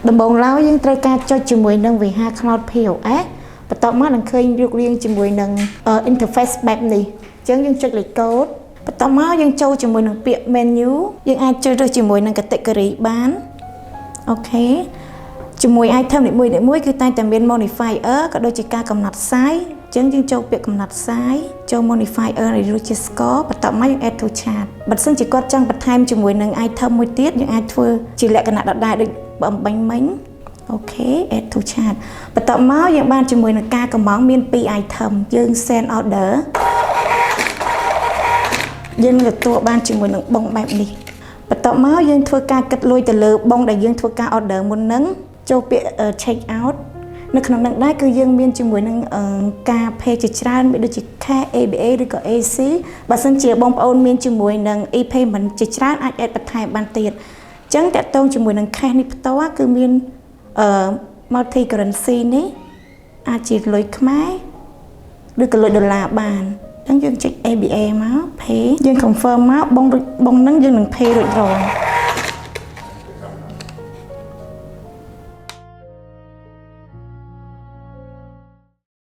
ដំបូងឡើយយើងត្រូវការចុចជាមួយនឹង VH Cloud POS បន្ទាប់មកនឹងឃើញរូបរាងជាមួយនឹង interface បែបនេះអញ្ចឹងយើងចុចលេខកូដបន្ទាប់មកយើងចូលជាមួយនឹងពាក្យ menu យើងអាចជ្រើសរើសជាមួយនឹង category បានអូខេជាមួយ item នីមួយៗគឺតែងតែមាន modifier ក៏ដូចជាការកំណត់ size អញ្ចឹងយើងចូលពាក្យកំណត់ size ចូល modifier ឬជា score បន្ទាប់មកយើង add to chart បើសិនជាគាត់ចង់បន្ថែមជាមួយនឹង item មួយទៀតយើងអាចធ្វើជាលក្ខណៈដដែលដូចបំពេញមិញអូខេ add to chart បន្ទាប់មកយើងបានជាមួយនឹងការកំងមាន2 item យើង send order យើងទទួលបានជាមួយនឹងបងបែបនេះបន្ទាប់មកយើងធ្វើការគិតលុយទៅលើបងដែលយើងធ្វើការ order មុនហ្នឹងចូលពាក្យ check out នៅក្នុងនឹងដែរគឺយើងមានជាមួយនឹងការ pay ជាច្រើនមានដូចជា cash ABA ឬក៏ AC បើសិនជាបងប្អូនមានជាមួយនឹង e-payment ជាច្រើនអាច add បន្ថែមបានទៀតអញ្ចឹងតកតងជាមួយនឹង cash នេះផ្ទាល់គឺមានmulti currency នេះអាចជាលុយខ្មែរឬក៏លុយដុល្លារបានអញ្ចឹងយើងចុច ABA មក pay យើង confirm មកបងនឹងយើងនឹង pay រួចរាល់